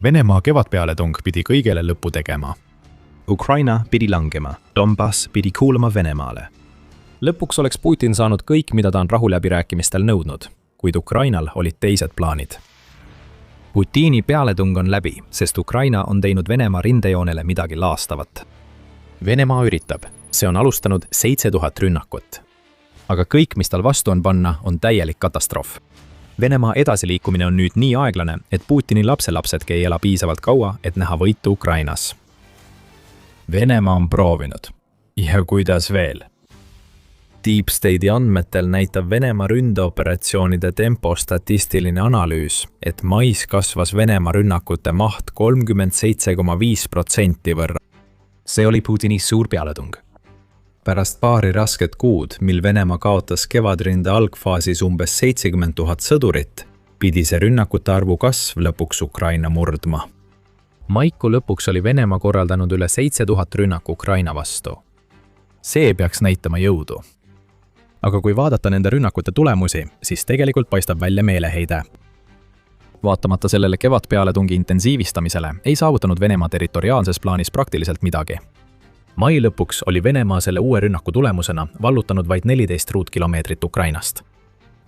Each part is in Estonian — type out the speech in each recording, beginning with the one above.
Venemaa kevadpealetung pidi kõigele lõppu tegema. Ukraina pidi langema, Donbass pidi kuulama Venemaale. Lõpuks oleks Putin saanud kõik, mida ta on rahuläbirääkimistel nõudnud, kuid Ukrainal olid teised plaanid. Putini pealetung on läbi, sest Ukraina on teinud Venemaa rindejoonele midagi laastavat. Venemaa üritab, see on alustanud 7000 rünnakut. Aga kõik, mis tal vastu on panna, on täielik katastroof. Venemaa edasiliikumine on nüüd nii aeglane, et Putini lapselapsedki ei ela piisavalt kaua, et näha võitu Ukrainas. Venemaa on proovinud. Ja kuidas veel? Deep State'i andmetel näitab Venemaa ründeoperatsioonide tempo statistiline analüüs, et mais kasvas Venemaa rünnakute maht 37,5% võrra. See oli Putini suur pealetung. Pärast paari rasket kuud, mil Venemaa kaotas kevadrinde algfaasis umbes 70 000 sõdurit, pidi see rünnakute arvu kasv lõpuks Ukraina murdma. Maiku lõpuks oli Venemaa korraldanud üle 7000 rünnaku Ukraina vastu. See peaks näitama jõudu. Aga kui vaadata nende rünnakute tulemusi, siis tegelikult paistab välja meeleheide. Vaatamata sellele kevadpealetungi intensiivistamisele ei saavutanud Venemaa territoriaalses plaanis praktiliselt midagi. Mai lõpuks oli Venemaa selle uue rünnaku tulemusena vallutanud vaid 14 ruutkilomeetrit Ukrainast.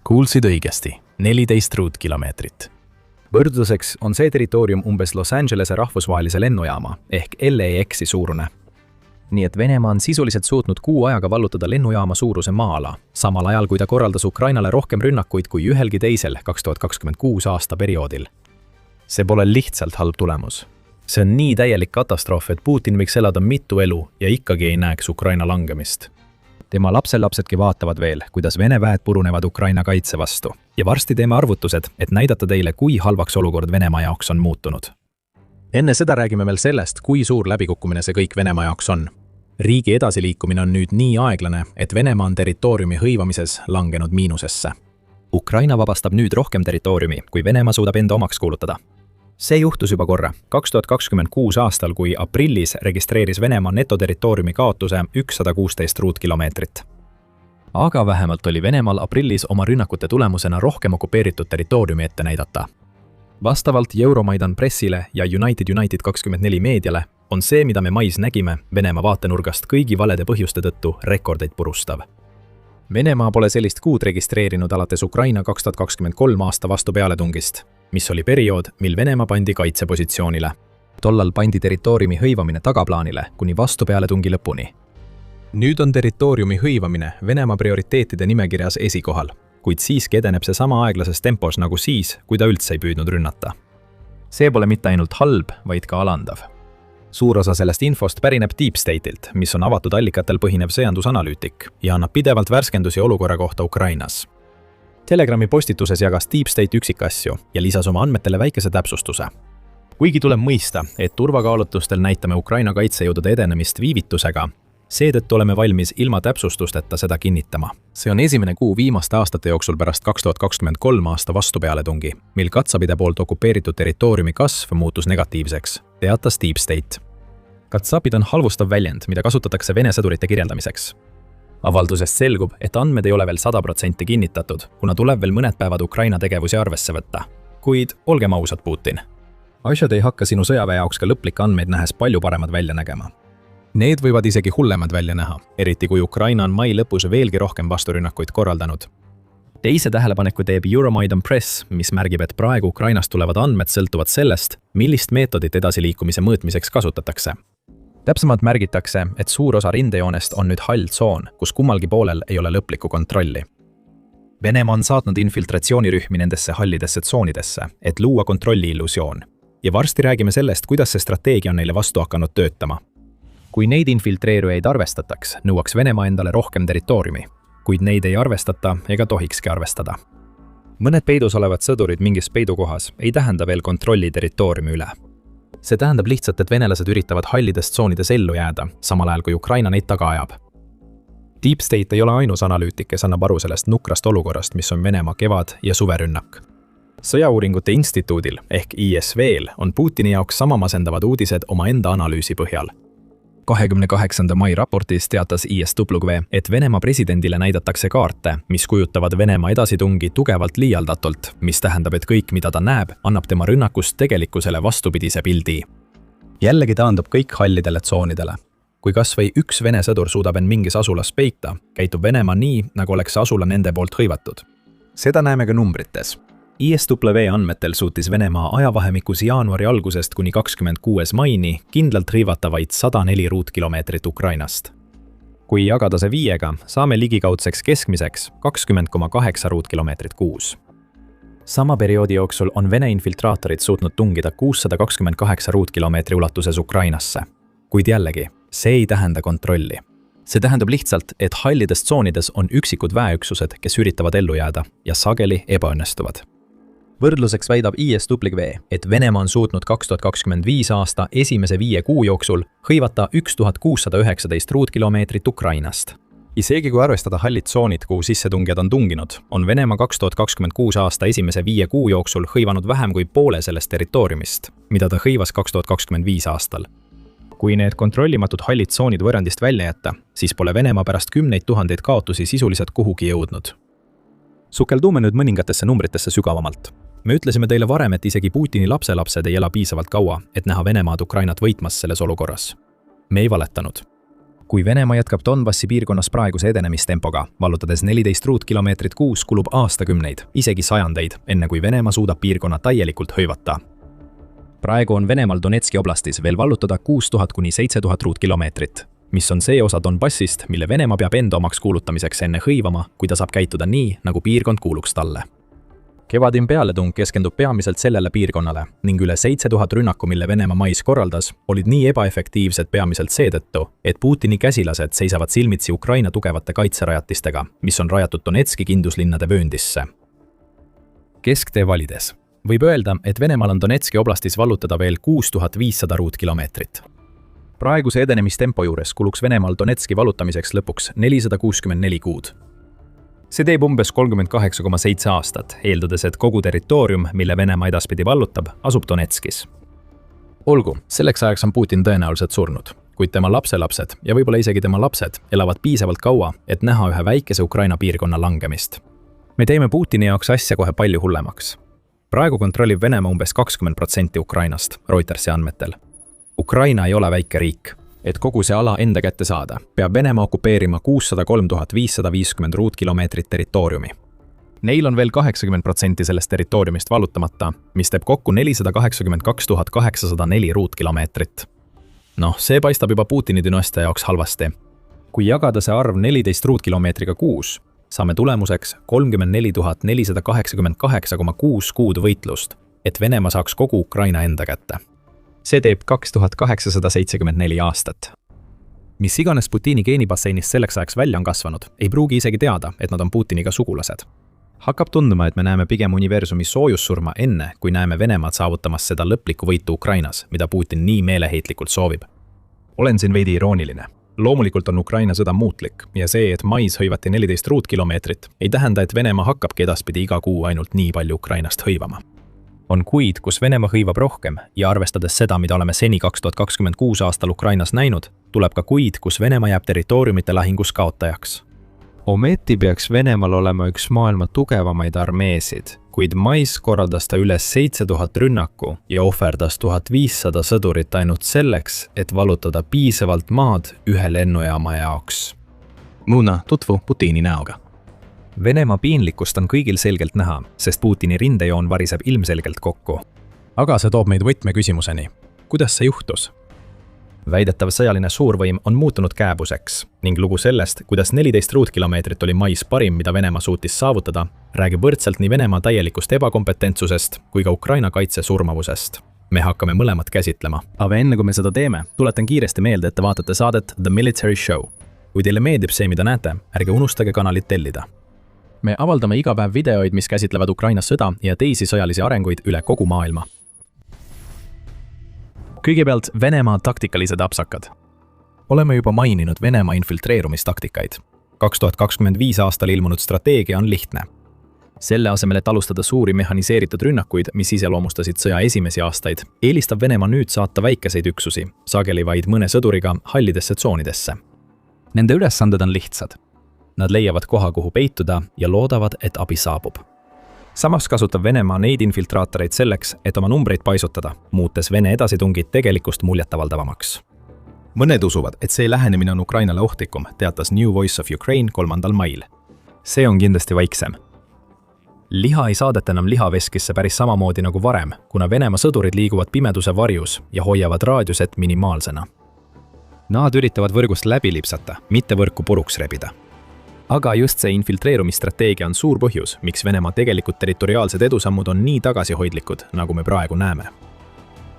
Kuulsid õigesti, 14 ruutkilomeetrit. Võrdluseks on see territoorium umbes Los Angelese rahvusvahelise lennujaama ehk LAX-i suurune. Nii et Venemaa on sisuliselt suutnud kuu ajaga vallutada lennujaama suuruse maa-ala, samal ajal kui ta korraldas Ukrainale rohkem rünnakuid kui ühelgi teisel 2026 aasta perioodil. See pole lihtsalt halb tulemus. See on nii täielik katastroof, et Putin võiks elada mitu elu ja ikkagi ei näeks Ukraina langemist. Tema lapselapsedki vaatavad veel, kuidas Vene väed purunevad Ukraina kaitse vastu. Ja varsti teeme arvutused, et näidata teile, kui halvaks olukord Venemaa jaoks on muutunud. Enne seda räägime veel sellest, kui suur läbikukkumine see kõik Venemaa jaoks on. Riigi edasiliikumine on nüüd nii aeglane, et Venemaa on territooriumi hõivamises langenud miinusesse. Ukraina vabastab nüüd rohkem territooriumi, kui Venemaa suudab enda omaks kuulutada. See juhtus juba korra, 2026 aastal, kui aprillis registreeris Venemaa netoterritooriumi kaotuse 116 ruutkilomeetrit. Aga vähemalt oli Venemaal aprillis oma rünnakute tulemusena rohkem okupeeritud territooriumi ette näidata. Vastavalt Euromaidan pressile ja United24 meediale on see, mida me mais nägime, Venemaa vaatenurgast kõigi valede põhjuste tõttu rekordeid purustav. Venemaa pole sellist kuud registreerinud alates Ukraina 2023 aasta vastu pealetungist, mis oli periood, mil Venemaa pandi kaitsepositsioonile. Tollal pandi territooriumi hõivamine tagaplaanile kuni vastu pealetungi lõpuni. Nüüd on territooriumi hõivamine Venemaa prioriteetide nimekirjas esikohal, kuid siiski edeneb see sama aeglases tempos nagu siis, kui ta üldse ei püüdnud rünnata. See pole mitte ainult halb, vaid ka alandav. Suur osa sellest infost pärineb Deep State'ilt, mis on avatud allikatel põhinev sõjandusanalüütik ja annab pidevalt värskendusi olukorra kohta Ukrainas. Telegrami postituses jagas Deep State üksikasju ja lisas oma andmetele väikese täpsustuse. Kuigi tuleb mõista, et turvakaalutlustel näitame Ukraina kaitsejõudude edenemist viivitusega, seetõttu oleme valmis ilma täpsustusteta seda kinnitama. See on esimene kuu viimaste aastate jooksul pärast 2023 aasta vastupealetungi, mil Katsapide poolt okupeeritud territooriumi kasv muutus negatiivseks, teatas Deep State. Katsapid on halvustav väljend, mida kasutatakse Vene sõdurite kirjeldamiseks. Avaldusest selgub, et andmed ei ole veel 100% kinnitatud, kuna tuleb veel mõned päevad Ukraina tegevusi arvesse võtta. Kuid olgem ausad, Putin. Asjad ei hakka sinu sõjaväe jaoks ka lõplikke andmeid nähes palju paremad välja nägema. Need võivad isegi hullemad välja näha, eriti kui Ukraina on mai lõpus veelgi rohkem vasturünnakuid korraldanud. Teise tähelepaneku teeb Euromaidan Press, mis märgib, et praegu Ukrainast tulevad andmed sõltuvad sellest, millist meetodit edasiliikumise mõõtmiseks kasutatakse. Täpsemalt märgitakse, et suur osa rindejoonest on nüüd hall tsoon, kus kummalgi poolel ei ole lõplikku kontrolli. Venemaa on saatnud infiltratsioonirühmi nendesse hallidesse tsoonidesse, et luua kontrolli illusioon. Ja varsti räägime sellest, kuidas see strateegia on neile vastu hakanud töötama. Kui neid infiltreerujaid arvestataks, nõuaks Venemaa endale rohkem territooriumi, kuid neid ei arvestata ega tohikski arvestada. Mõned peidus olevad sõdurid mingis peidukohas ei tähenda veel kontrolli territooriumi üle. See tähendab lihtsalt, et venelased üritavad hallides tsoonides ellu jääda, samal ajal kui Ukraina neid taga ajab. Deep State ei ole ainus analüütik, kes annab aru sellest nukrast olukorrast, mis on Venemaa kevad- ja suverünnak. Sõjauuringute instituudil ehk ISV-l on Putini jaoks sama masendavad uudised oma enda analüüsi põhjal. 28. mai raportis teatas ISW, et Venemaa presidendile näidatakse kaarte, mis kujutavad Venemaa edasitungi tugevalt liialdatult, mis tähendab, et kõik, mida ta näeb, annab tema rünnakust tegelikkusele vastupidise pildi. Jällegi taandub kõik hallidele tsoonidele. Kui kas või üks Vene sõdur suudab end mingis asulas peita, käitub Venemaa nii, nagu oleks asula nende poolt hõivatud. Seda näeme ka numbrites. ISW andmetel suutis Venemaa ajavahemikus jaanuari algusest kuni 26. maini kindlalt hõivata vaid 104 ruutkilomeetrit Ukrainast. Kui jagada see 5-ga, saame ligikaudseks keskmiseks 20,8 ruutkilomeetrit kuus. Sama perioodi jooksul on Vene infiltraatorid suutnud tungida 628 ruutkilomeetri ulatuses Ukrainasse. Kuid jällegi, see ei tähenda kontrolli. See tähendab lihtsalt, et hallides tsoonides on üksikud väeüksused, kes üritavad ellu jääda ja sageli ebaõnnestuvad. Võrdluseks väidab ISW, et Venemaa on suutnud 2025 aasta esimese 5 kuu jooksul hõivata 1619 ruutkilomeetrit Ukrainast. Isegi kui arvestada hallid tsoonid, kuhu sissetungijad on tunginud, on Venemaa 2026 aasta esimese 5 kuu jooksul hõivanud vähem kui poole sellest territooriumist, mida ta hõivas 2025 aastal. Kui need kontrollimatud hallid tsoonid võrrandist välja jätta, siis pole Venemaa pärast 10 000 kaotusi sisuliselt kuhugi jõudnud. Sukeldume nüüd mõningatesse numbritesse sügavamalt. Me ütlesime teile varem, et isegi Putini lapselapsed ei ela piisavalt kaua, et näha Venemaad Ukrainat võitmas selles olukorras. Me ei valetanud. Kui Venemaa jätkab Donbassi piirkonnas praeguse edenemistempoga, vallutades 14 ruutkilomeetrit kuus, kulub aastakümneid, isegi sajandeid, enne kui Venemaa suudab piirkonna täielikult hõivata. Praegu on Venemaal Donetski oblastis veel vallutada 6000 kuni 7000 ruutkilomeetrit, mis on see osa Donbassist, mille Venemaa peab enda omaks kuulutamiseks enne hõivama, kui ta saab käituda nii, nagu piirkond kuuluks talle. Kevadin pealetung keskendub peamiselt sellele piirkonnale ning üle 7000 rünnaku, mille Venemaa mais korraldas, olid nii ebaefektiivsed peamiselt seetõttu, et Putini käsilased seisavad silmitsi Ukraina tugevate kaitserajatistega, mis on rajatud Donetski kindluslinnade vööndisse. Kesktee valides võib öelda, et Venemaal on Donetski oblastis vallutada veel 6500 ruutkilomeetrit. Praeguse edenemistempo juures kuluks Venemaal Donetski vallutamiseks lõpuks 464 kuud. See teeb umbes 38,7 aastat, eeldades, et kogu territoorium, mille Venemaa edaspidi vallutab, asub Donetskis. Olgu, selleks ajaks on Putin tõenäoliselt surnud, kuid tema lapselapsed ja võib-olla isegi tema lapsed elavad piisavalt kaua, et näha ühe väikese Ukraina piirkonna langemist. Me teeme Putini jaoks asja kohe palju hullemaks. Praegu kontrollib Venemaa umbes 20% Ukrainast, Reutersi andmetel. Ukraina ei ole väike riik. Et kogu see ala enda kätte saada, peab Venemaa okupeerima 603 550 ruutkilomeetrit territooriumi. Neil on veel 80% sellest territooriumist vallutamata, mis teeb kokku 482 804 ruutkilomeetrit. Noh, see paistab juba Putini dünastia jaoks halvasti. Kui jagada see arv 14 ruutkilomeetriga kuus, saame tulemuseks 34 488,6 kuud võitlust, et Venemaa saaks kogu Ukraina enda kätte. See teeb 2874 aastat. Mis iganes Putini geenibasseinist selleks ajaks välja on kasvanud, ei pruugi isegi teada, et nad on Putiniga sugulased. Hakkab tunduma, et me näeme pigem universumi soojussurma enne, kui näeme Venemaad saavutamas seda lõplikku võitu Ukrainas, mida Putin nii meeleheitlikult soovib. Olen siin veidi irooniline. Loomulikult on Ukraina sõda muutlik ja see, et mais hõivati 14 ruutkilomeetrit, ei tähenda, et Venemaa hakkabki edaspidi iga kuu ainult nii palju Ukrainast hõivama. On kuid, kus Venemaa hõivab rohkem ja arvestades seda, mida oleme seni 2026 aastal Ukrainas näinud, tuleb ka kuid, kus Venemaa jääb territooriumite lahingus kaotajaks. Ometi peaks Venemaal olema üks maailma tugevamaid armeesid, kuid mais korraldas ta üle 7000 rünnaku ja ohverdas 1500 sõdurit ainult selleks, et vallutada piisavalt maad ühe lennujaama jaoks. Muna, tutvu Putini näoga. Venemaa piinlikkust on kõigil selgelt näha, sest Putini rindejoon variseb ilmselgelt kokku. Aga see toob meid võtmeküsimuseni. Kuidas see juhtus? Väidetav sõjaline suurvõim on muutunud kääbuseks ning lugu sellest, kuidas 14 ruutkilomeetrit oli mais parim, mida Venemaa suutis saavutada, räägib võrdselt nii Venemaa täielikust ebakompetentsusest kui ka Ukraina kaitse surmavusest. Me hakkame mõlemat käsitlema. Aga enne kui me seda teeme, tuletan kiiresti meelde, et te vaatate saadet The Military Show. Kui teile meeldib see, mida näete, ärge unustage kanalit tellida. Me avaldame iga päev videoid, mis käsitlevad Ukraina sõda ja teisi sõjalisi arenguid üle kogu maailma. Kõigepealt Venemaa taktikalised apsakad. Oleme juba maininud Venemaa infiltreerumistaktikaid. 2025 aastal ilmunud strateegia on lihtne. Selle asemel, et alustada suuri mehhaniseeritud rünnakuid, mis iseloomustasid sõja esimesi aastaid, eelistab Venemaa nüüd saata väikeseid üksusi, sageli vaid mõne sõduriga, hallidesse tsoonidesse. Nende ülesanded on lihtsad. Nad leiavad koha, kuhu peituda ja loodavad, et abi saabub. Samas kasutab Venemaa neid infiltraatoreid selleks, et oma numbreid paisutada, muutes Vene edasitungid tegelikust muljetavaldavamaks. Mõned usuvad, et see lähenemine on Ukrainale ohtlikum, teatas New Voice of Ukraine 3. mail. See on kindlasti vaiksem. Liha ei saadeta enam lihaveskisse päris samamoodi nagu varem, kuna Venemaa sõdurid liiguvad pimeduse varjus ja hoiavad raadiuset minimaalsena. Nad üritavad võrgust läbi lipsata, mitte võrku puruks rebida. Aga just see infiltreerumisstrateegia on suur põhjus, miks Venemaa tegelikult territoriaalsed edusammud on nii tagasihoidlikud, nagu me praegu näeme.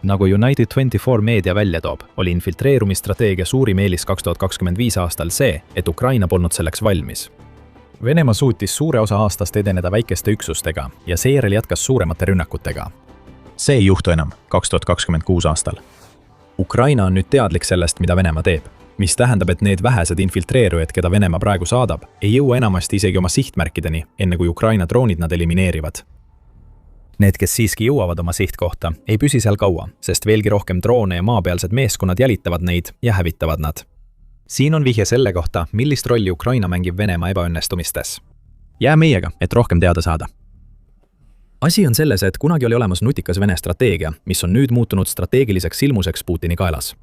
Nagu United 24 meedia välja toob, oli infiltreerumisstrateegia suurim eelis 2025 aastal see, et Ukraina polnud selleks valmis. Venemaa suutis suure osa aastast edeneda väikeste üksustega ja seejärel jätkas suuremate rünnakutega. See ei juhtu enam 2026 aastal. Ukraina on nüüd teadlik sellest, mida Venemaa teeb, mis tähendab, et need vähesed infiltreerujad, keda Venemaa praegu saadab, ei jõua enamasti isegi oma sihtmärkideni, enne kui Ukraina droonid nad elimineerivad. Need, kes siiski jõuavad oma sihtkohta, ei püsi seal kaua, sest veelgi rohkem droone ja maapealsed meeskonnad jälitavad neid ja hävitavad nad. Siin on vihje selle kohta, millist rolli Ukraina mängib Venemaa ebaõnnestumistes. Jää meiega, et rohkem teada saada. Asi on selles, et kunagi oli olemas nutikas Vene strateegia, mis on nüüd muutunud strateegiliseks silmuseks Putini kaelas.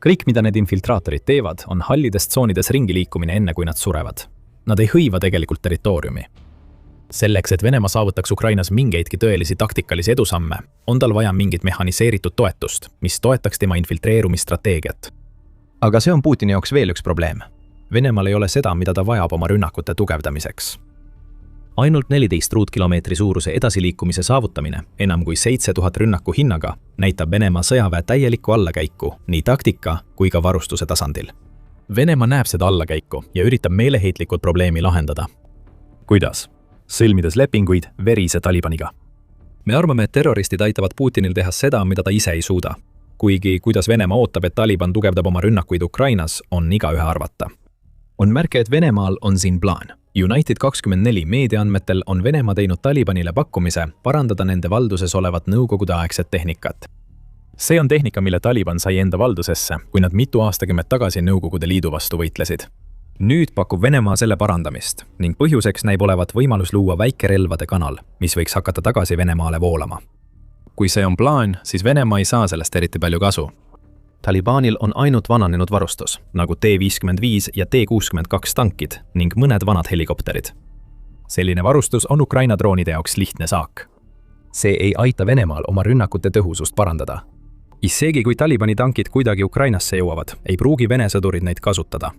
Kõik, mida need infiltraatorid teevad, on hallides tsoonides ringi liikumine enne, kui nad surevad. Nad ei hõiva tegelikult territooriumi. Selleks, et Venemaa saavutaks Ukrainas mingeidki tõelisi taktikalisi edusamme, on tal vaja mingit mehhaniseeritud toetust, mis toetaks tema infiltreerumisstrateegiat. Aga see on Putini jaoks veel üks probleem. Venemaal ei ole seda, mida ta vajab oma rünnakute tugevdamiseks. Ainult 14 ruutkilomeetri suuruse edasiliikumise saavutamine, enam kui 7000 rünnaku hinnaga, näitab Venemaa sõjaväe täielikku allakäiku nii taktika kui ka varustuse tasandil. Venemaa näeb seda allakäiku ja üritab meeleheitlikult probleemi lahendada. Kuidas? Sõlmides lepinguid verise Talibaniga. Me arvame, et terroristid aitavad Putinil teha seda, mida ta ise ei suuda. Kuigi kuidas Venemaa ootab, et Taliban tugevdab oma rünnakuid Ukrainas, on igaühe arvata. On märke, et Venemaal on siin plaan. United 24 meedia andmetel on Venemaa teinud Talibanile pakkumise parandada nende valduses olevat nõukogudeaegset tehnikat. See on tehnika, mille Taliban sai enda valdusesse, kui nad mitu aastakümmet tagasi Nõukogude Liidu vastu võitlesid. Nüüd pakub Venemaa selle parandamist ning põhjuseks näib olevat võimalus luua väikerelvade kanal, mis võiks hakata tagasi Venemaale voolama. Kui see on plaan, siis Venemaa ei saa sellest eriti palju kasu. Talibanil on ainult vananenud varustus, nagu T-55 ja T-62 tankid ning mõned vanad helikopterid. Selline varustus on Ukraina droonide jaoks lihtne saak. See ei aita Venemaal oma rünnakute tõhusust parandada. Isegi kui Talibani tankid kuidagi Ukrainasse jõuavad, ei pruugi Vene sõdurid neid kasutada.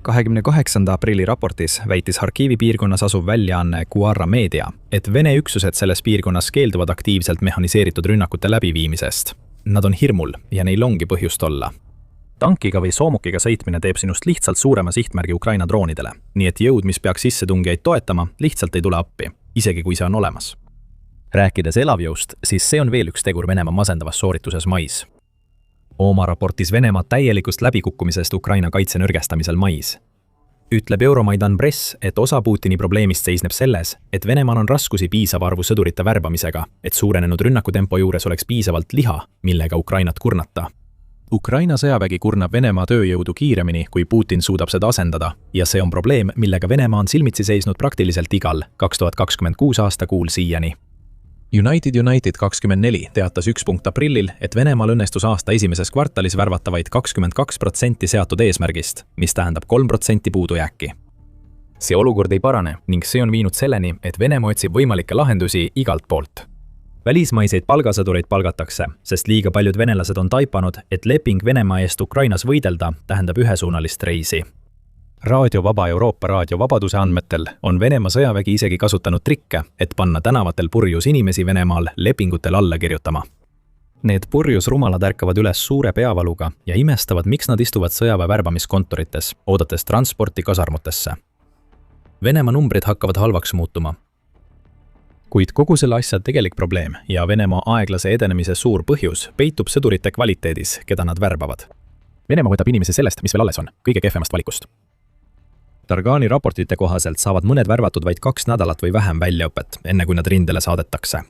28. aprilli raportis väitis Harkivi piirkonnas asuv väljaanne Guarra Media, et Vene üksused selles piirkonnas keelduvad aktiivselt mehhaniseeritud rünnakute läbiviimisest. Nad on hirmul ja neil ongi põhjust olla. Tankiga või soomukiga sõitmine teeb sinust lihtsalt suurema sihtmärgi Ukraina droonidele, nii et jõud, mis peaks sissetungijaid toetama, lihtsalt ei tule appi, isegi kui see on olemas. Rääkides elavjõust, siis see on veel üks tegur Venemaa masendavas soorituses mais. Oma raportis Venemaa täielikust läbikukkumisest Ukraina kaitse nõrgestamisel mais. Ütleb Euromaidan Press, et osa Putini probleemist seisneb selles, et Venemaal on raskusi piisava arvu sõdurite värbamisega, et suurenenud rünnakutempo juures oleks piisavalt liha, millega Ukrainat kurnata. Ukraina sõjavägi kurnab Venemaa tööjõudu kiiremini, kui Putin suudab seda asendada, ja see on probleem, millega Venemaa on silmitsi seisnud praktiliselt igal 2026 aasta kuul siiani. United 24 teatas 1. aprillil, et Venemaal õnnestus aasta esimeses kvartalis värvata vaid 22% seatud eesmärgist, mis tähendab 3% puudujääki. See olukord ei parane ning see on viinud selleni, et Venemaa otsib võimalikke lahendusi igalt poolt. Välismaiseid palgasõdureid palgatakse, sest liiga paljud venelased on taipanud, et leping Venemaa eest Ukrainas võidelda tähendab ühesuunalist reisi. Raadio Vaba Euroopa Raadio Vabaduse andmetel on Venemaa sõjavägi isegi kasutanud trikke, et panna tänavatel purjus inimesi Venemaal lepingutel alla kirjutama. Need purjus rumalad ärkavad üles suure peavaluga ja imestavad, miks nad istuvad sõjaväe värbamiskontorites, oodates transporti kasarmutesse. Venemaa numbrid hakkavad halvaks muutuma. Kuid kogu selle asja tegelik probleem ja Venemaa aeglase edenemise suur põhjus peitub sõdurite kvaliteedis, keda nad värbavad. Venemaa võtab inimesi sellest, mis veel alles on, kõige kehvemast valikust. Targani raportite kohaselt saavad mõned värvatud vaid 2 nädalat või vähem väljaõpet, enne kui nad rindele saadetakse.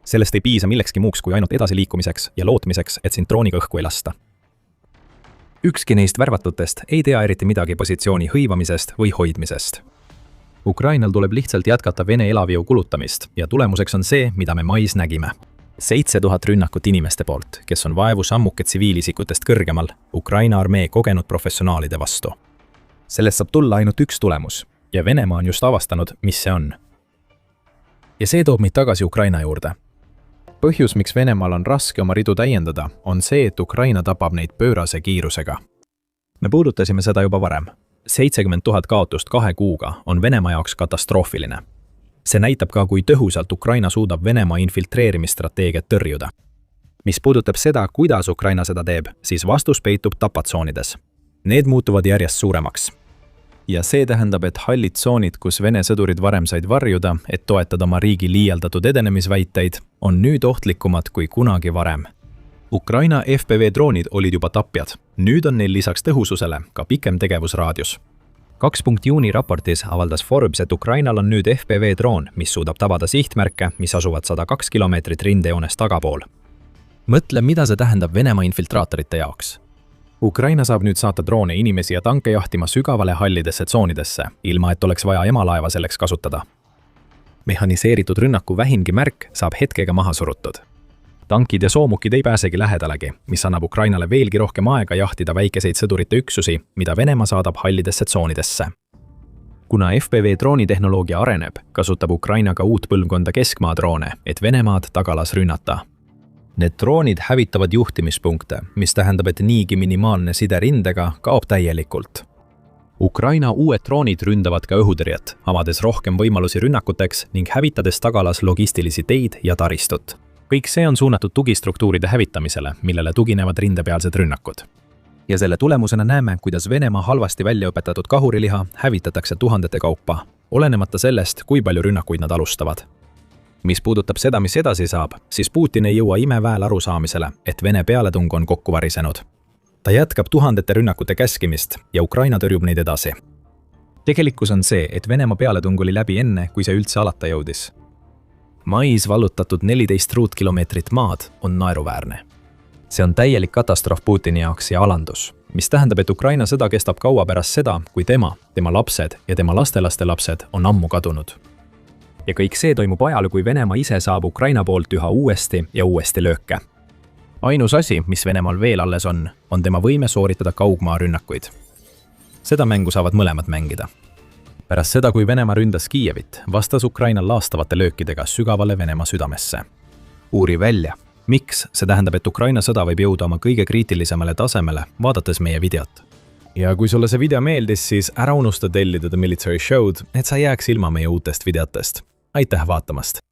Sellest ei piisa millekski muuks kui ainult edasiliikumiseks ja lootmiseks, et sind drooniga õhku ei lasta. Ükski neist värvatutest ei tea eriti midagi positsiooni hõivamisest või hoidmisest. Ukrainal tuleb lihtsalt jätkata Vene elavjõu kulutamist ja tulemuseks on see, mida me mais nägime. 7000 rünnakut inimeste poolt, kes on vaevu sammuke tsiviilisikutest kõrgemal, Ukraina armee kogenud professionaalide vastu. Sellest saab tulla ainult üks tulemus ja Venemaa on just avastanud, mis see on. Ja see toob meid tagasi Ukraina juurde. Põhjus, miks Venemaal on raske oma ridu täiendada, on see, et Ukraina tapab neid pöörase kiirusega. Me puudutasime seda juba varem. 70 000 kaotust 2 kuuga on Venemaa jaoks katastroofiline. See näitab ka, kui tõhusalt Ukraina suudab Venemaa infiltreerimisstrateegiat tõrjuda. Mis puudutab seda, kuidas Ukraina seda teeb, siis vastus peitub tapatsoonides. Need muutuvad järjest suuremaks. Ja see tähendab, et hallid tsoonid, kus Vene sõdurid varem said varjuda, et toetada oma riigi liialdatud edenemisväiteid, on nüüd ohtlikumad kui kunagi varem. Ukraina FPV droonid olid juba tapjad. Nüüd on neil lisaks tõhususele ka pikem tegevusraadius. 2. juuni raportis avaldas Forbes, et Ukrainal on nüüd FPV droon, mis suudab tabada sihtmärke, mis asuvad 102 kilomeetrit rindejoonest tagapool. Mõtle, mida see tähendab Venemaa infiltraatorite jaoks. Ukraina saab nüüd saata droone inimesi ja tanke jahtima sügavale hallidesse tsoonidesse, ilma et oleks vaja emalaeva selleks kasutada. Mehhaniseeritud rünnaku vähingi märk saab hetkega maha surutud. Tankid ja soomukid ei pääsegi lähedalegi, mis annab Ukrainale veelgi rohkem aega jahtida väikeseid sõdurite üksusi, mida Venemaa saadab hallidesse tsoonidesse. Kuna FPV droonitehnoloogia areneb, kasutab Ukraina ka uut põlvkonda keskmaa droone, et Venemaad tagalas rünnata. Need droonid hävitavad juhtimispunkte, mis tähendab, et niigi minimaalne side rindega kaob täielikult. Ukraina uued droonid ründavad ka õhutõrjet, avades rohkem võimalusi rünnakuteks ning hävitades tagalas logistilisi teid ja taristut. Kõik see on suunatud tugistruktuuride hävitamisele, millele tuginevad rindepealsed rünnakud. Ja selle tulemusena näeme, kuidas Venemaa halvasti välja õpetatud kahuriliha hävitatakse tuhandete kaupa, olenemata sellest, kui palju rünnakuid nad alustavad. Mis puudutab seda, mis edasi saab, siis Putin ei jõua imeväel arusaamisele, et Vene pealetung on kokku varisenud. Ta jätkab tuhandete rünnakute käskimist ja Ukraina tõrjub neid edasi. Tegelikkus on see, et Venemaa pealetung oli läbi enne, kui see üldse alata jõudis. Mais vallutatud 14 ruutkilomeetrit maad on naeruväärne. See on täielik katastroof Putini jaoks ja alandus, mis tähendab, et Ukraina sõda kestab kaua pärast seda, kui tema lapsed ja tema lastelaste lapsed on ammu kadunud. Ja kõik see toimub ajal, kui Venemaa ise saab Ukraina poolt üha uuesti ja uuesti lööke. Ainus asi, mis Venemaal veel alles on tema võime sooritada kaugmaa rünnakuid. Seda mängu saavad mõlemad mängida. Pärast seda, kui Venemaa ründas Kiievit, vastas Ukraina laastavate löökidega sügavale Venemaa südamesse. Uuri välja, miks see tähendab, et Ukraina sõda võib jõuda oma kõige kriitilisemale tasemele, vaadates meie videot. Ja kui sulle see video meeldis, siis ära unusta tellida The Military Show'd, et sa jääks ilma meie uutest videotest. Aitäh vaatamast!